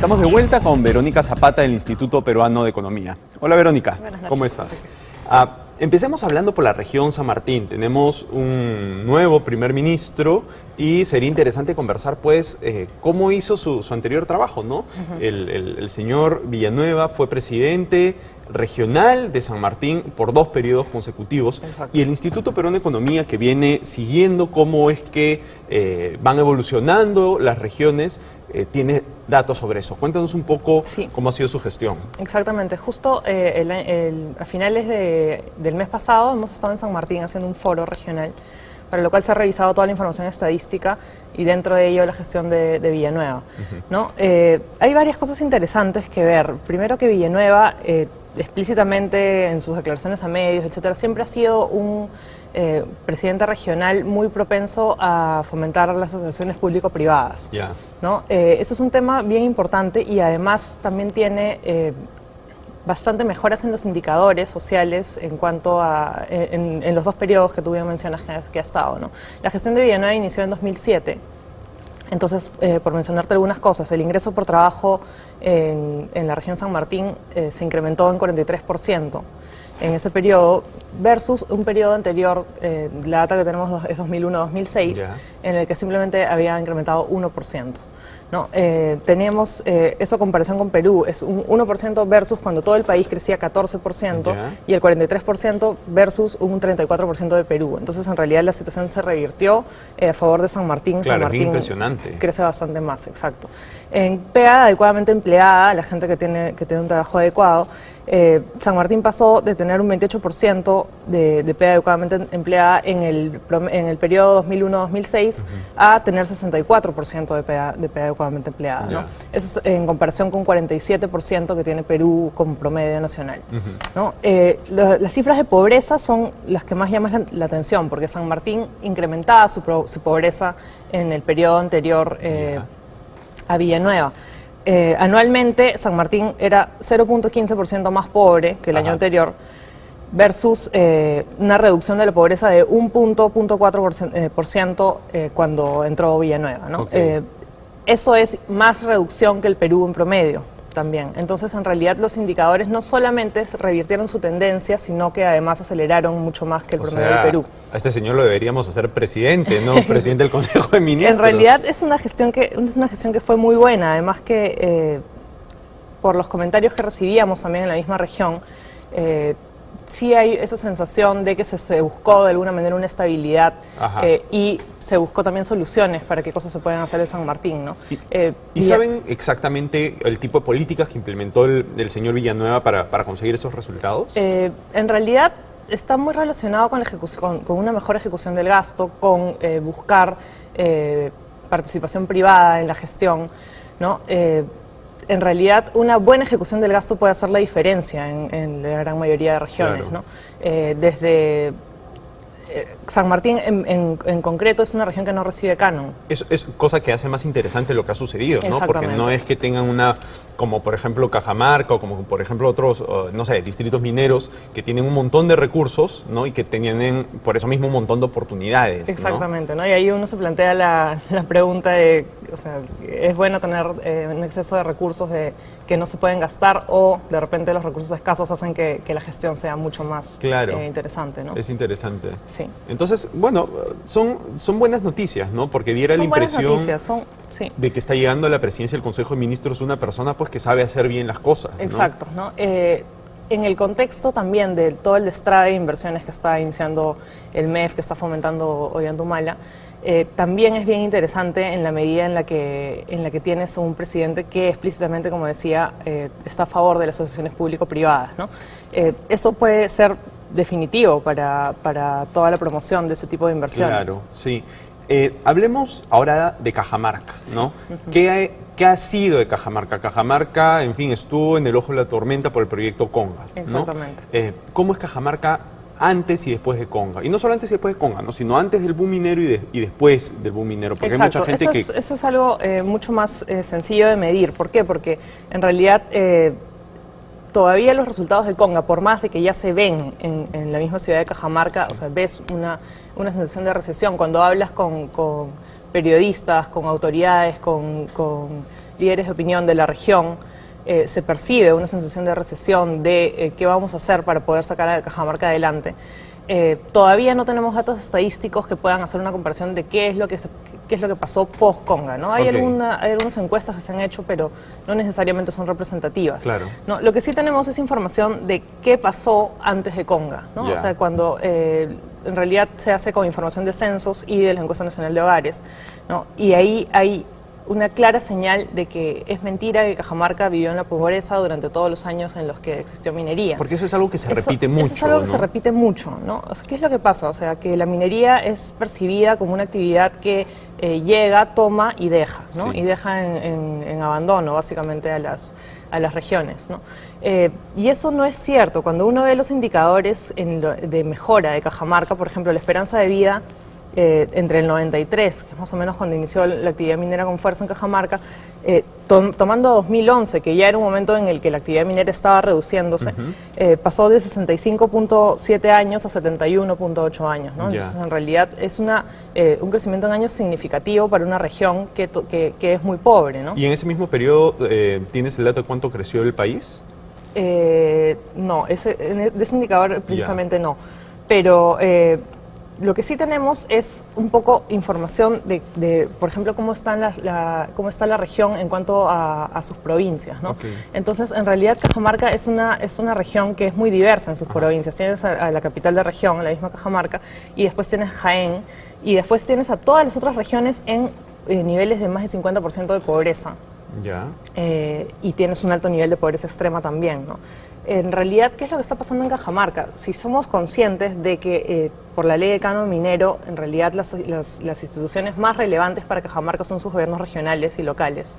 Estamos de vuelta con Verónica Zapata del Instituto Peruano de Economía. Hola Verónica, ¿cómo estás? Empecemos hablando por la región San Martín. Tenemos un nuevo primer ministro y sería interesante conversar pues cómo hizo su anterior trabajo, ¿no? El señor Villanueva fue presidente regional de San Martín por 2 periodos consecutivos. Exacto. Y el Instituto Peruano de Economía, que viene siguiendo cómo es que van evolucionando las regiones, tiene datos sobre eso. Cuéntanos un poco cómo ha sido su gestión. Exactamente. Justo a finales del mes pasado hemos estado en San Martín haciendo un foro regional, para lo cual se ha revisado toda la información estadística y dentro de ello la gestión de Villanueva, ¿no? Hay varias cosas interesantes que ver. Primero, que Villanueva explícitamente en sus declaraciones a medios, etcétera, siempre ha sido un presidente regional muy propenso a fomentar las asociaciones público-privadas, ¿no? Eso es un tema bien importante y además también tiene bastante mejoras en los indicadores sociales en cuanto a en los 2 periodos que tú bien mencionas que ha estado, ¿no? La gestión de Villanueva inició en 2007. Entonces, por mencionarte algunas cosas, el ingreso por trabajo en la región San Martín se incrementó en 43% en ese periodo, versus un periodo anterior, la data que tenemos es 2001-2006, en el que simplemente había incrementado 1%. ¿No? Tenemos eso en comparación con Perú, es un 1% versus cuando todo el país crecía 14% y el 43% versus un 34% de Perú. Entonces, en realidad, la situación se revirtió a favor de San Martín. Claro, San Martín es impresionante. Crece bastante más, exacto. En PEA adecuadamente empleada, la gente que tiene un trabajo adecuado, San Martín pasó de tener un 28% de PEA adecuadamente empleada en el periodo 2001-2006 a tener 64% de PEA adecuadamente empleada, ¿no? Eso es en comparación con 47% que tiene Perú como promedio nacional, ¿no? Las cifras de pobreza son las que más llaman la atención, porque San Martín incrementaba su pobreza en el periodo anterior a Villanueva. Anualmente, San Martín era 0.15% más pobre que el año anterior, versus una reducción de la pobreza de 1.4% cuando entró Villanueva, ¿no? Eso es más reducción que el Perú en promedio también. Entonces, en realidad, los indicadores no solamente revirtieron su tendencia, sino que además aceleraron mucho más que el promedio del Perú. A este señor lo deberíamos hacer presidente, ¿no? Presidente del Consejo de Ministros. En realidad es una gestión que fue muy buena, además que por los comentarios que recibíamos también en la misma región, sí hay esa sensación de que se buscó de alguna manera una estabilidad y se buscó también soluciones para qué cosas se pueden hacer en San Martín, ¿no? ¿Y saben exactamente el tipo de políticas que implementó el señor Villanueva para conseguir esos resultados? En realidad está muy relacionado con una mejor ejecución del gasto, con buscar participación privada en la gestión, ¿no? En realidad, una buena ejecución del gasto puede hacer la diferencia en la gran mayoría de regiones, ¿no? Desde San Martín en concreto es una región que no recibe canon. Es cosa que hace más interesante lo que ha sucedido, ¿no? Porque no es que tengan como por ejemplo Cajamarca o como por ejemplo otros, no sé, distritos mineros que tienen un montón de recursos, ¿no? Y que tienen por eso mismo un montón de oportunidades. Exactamente, ¿no? Y ahí uno se plantea la pregunta de, o sea, ¿es bueno tener un exceso de recursos que no se pueden gastar o de repente los recursos escasos hacen que la gestión sea mucho más interesante, ¿no? Es interesante. Sí. Entonces, bueno, son buenas noticias, ¿no? Porque diera la impresión de que está llegando a la presidencia del Consejo de Ministros una persona pues que sabe hacer bien las cosas, ¿no? Exacto, ¿no? En el contexto también de todo el destrave de inversiones que está iniciando el MEF, que está fomentando Ollanta, también es bien interesante en la medida en la que tienes un presidente que explícitamente, como decía, está a favor de las asociaciones público-privadas, ¿no? Eso puede ser definitivo para toda la promoción de ese tipo de inversiones. Claro, sí. Hablemos ahora de Cajamarca, ¿no? ¿Qué ha sido de Cajamarca? Cajamarca, en fin, estuvo en el ojo de la tormenta por el proyecto Conga, ¿no? Exactamente. ¿Cómo es Cajamarca antes y después de Conga? Y no solo antes y después de Conga, ¿no? Sino antes del boom minero y después del boom minero. Porque hay mucha gente eso es algo mucho más sencillo de medir. ¿Por qué? Porque en realidad todavía los resultados de Conga, por más de que ya se ven en la misma ciudad de Cajamarca, o sea, ves una sensación de recesión. Cuando hablas con periodistas, con autoridades, con líderes de opinión de la región, se percibe una sensación de recesión, de qué vamos a hacer para poder sacar a Cajamarca adelante. Todavía no tenemos datos estadísticos que puedan hacer una comparación de qué es lo que pasó post-Conga, ¿no? Hay algunas encuestas que se han hecho, pero no necesariamente son representativas. Claro. ¿No? Lo que sí tenemos es información de qué pasó antes de Conga, ¿no? Yeah. O sea, cuando en realidad se hace con información de censos y de la Encuesta Nacional de Hogares, ¿no? Y ahí hay una clara señal de que es mentira que Cajamarca vivió en la pobreza durante todos los años en los que existió minería. Porque eso es algo que se repite mucho, Eso es algo que ¿no? se repite mucho, ¿no? O sea, ¿qué es lo que pasa? O sea, que la minería es percibida como una actividad que llega, toma y deja, ¿no? Sí. Y deja en abandono, básicamente, a las regiones, ¿no? Y eso no es cierto. Cuando uno ve los indicadores de mejora de Cajamarca, por ejemplo, la esperanza de vida entre el 93, que es más o menos cuando inició la actividad minera con fuerza en Cajamarca, tomando 2011, que ya era un momento en el que la actividad minera estaba reduciéndose, pasó de 65.7 años a 71.8 años, ¿no? Entonces, en realidad es un crecimiento en años significativo para una región que es muy pobre, ¿no? ¿Y en ese mismo periodo tienes el dato de cuánto creció el país? No, de ese indicador precisamente no. Pero lo que sí tenemos es un poco información de por ejemplo, cómo está la región en cuanto a sus provincias, ¿no? Okay. Entonces, en realidad, Cajamarca es una región que es muy diversa en sus provincias. Tienes a la capital de región, la misma Cajamarca, y después tienes Jaén, y después tienes a todas las otras regiones en niveles de más de 50% de pobreza. Ya. Y tienes un alto nivel de pobreza extrema también, ¿no? En realidad, ¿qué es lo que está pasando en Cajamarca? Si somos conscientes de que por la ley de canon minero, en realidad las instituciones más relevantes para Cajamarca son sus gobiernos regionales y locales,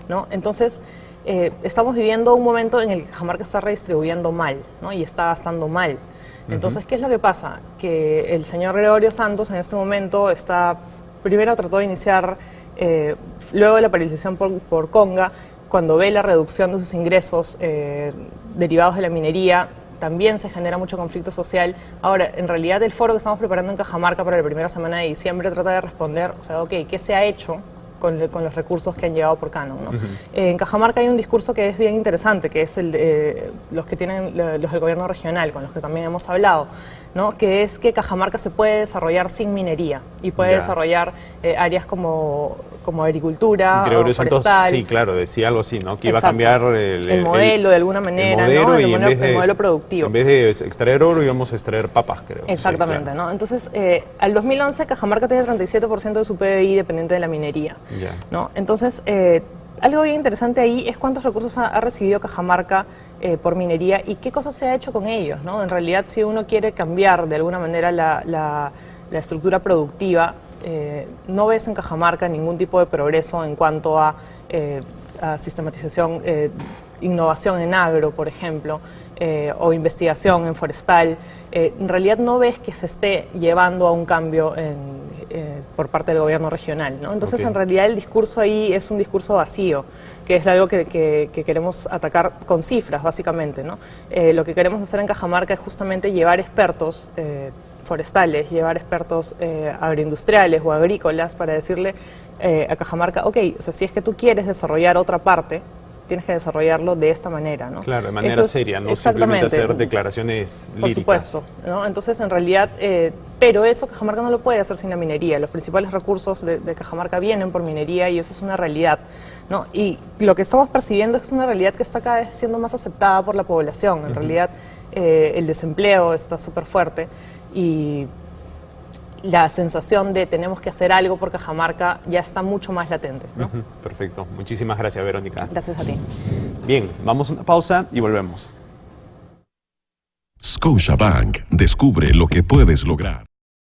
¿no? Entonces, estamos viviendo un momento en el que Cajamarca está redistribuyendo mal, ¿no? Y está gastando mal. Entonces, ¿qué es lo que pasa? Que el señor Gregorio Santos en este momento primero trató de iniciar, luego de la paralización por Conga, cuando ve la reducción de sus ingresos derivados de la minería, también se genera mucho conflicto social. Ahora, en realidad el foro que estamos preparando en Cajamarca para la primera semana de diciembre trata de responder, o sea, ok, ¿qué se ha hecho con los recursos que han llegado por canon, ¿no? En Cajamarca hay un discurso que es bien interesante, que es los que tienen los del gobierno regional, con los que también hemos hablado, ¿no? Que es que Cajamarca se puede desarrollar sin minería y puede desarrollar áreas como agricultura, Gregorio forestal. Santos, sí, claro, decía algo así, ¿no? Que iba a cambiar el modelo de alguna manera, el modelo, ¿no? y el modelo productivo. En vez de extraer oro íbamos a extraer papas, creo. Exactamente, sí, claro, ¿no? Entonces, al 2011 Cajamarca tiene 37% de su PBI dependiente de la minería, ¿no? Entonces, algo bien interesante ahí es cuántos recursos ha recibido Cajamarca por minería y qué cosas se ha hecho con ellos, ¿no? En realidad, si uno quiere cambiar de alguna manera la estructura productiva, no ves en Cajamarca ningún tipo de progreso en cuanto a sistematización, innovación en agro, por ejemplo, o investigación en forestal. En realidad no ves que se esté llevando a un cambio por parte del gobierno regional, ¿no? Entonces, en realidad el discurso ahí es un discurso vacío, que es algo que queremos atacar con cifras, básicamente, ¿no? Lo que queremos hacer en Cajamarca es justamente llevar expertos forestales, llevar expertos agroindustriales o agrícolas para decirle a Cajamarca, ok, o sea, si es que tú quieres desarrollar otra parte, tienes que desarrollarlo de esta manera, ¿no? Claro, de manera seria, no simplemente hacer declaraciones líricas. Por supuesto, ¿no? Entonces, en realidad, pero eso Cajamarca no lo puede hacer sin la minería. Los principales recursos de Cajamarca vienen por minería y eso es una realidad, ¿no? Y lo que estamos percibiendo es que es una realidad que está cada vez siendo más aceptada por la población. En realidad, el desempleo está súper fuerte y la sensación de tenemos que hacer algo por Cajamarca ya está mucho más latente, ¿no? Perfecto. Muchísimas gracias, Verónica. Gracias a ti. Bien, vamos a una pausa y volvemos. Scotiabank. Descubre lo que puedes lograr.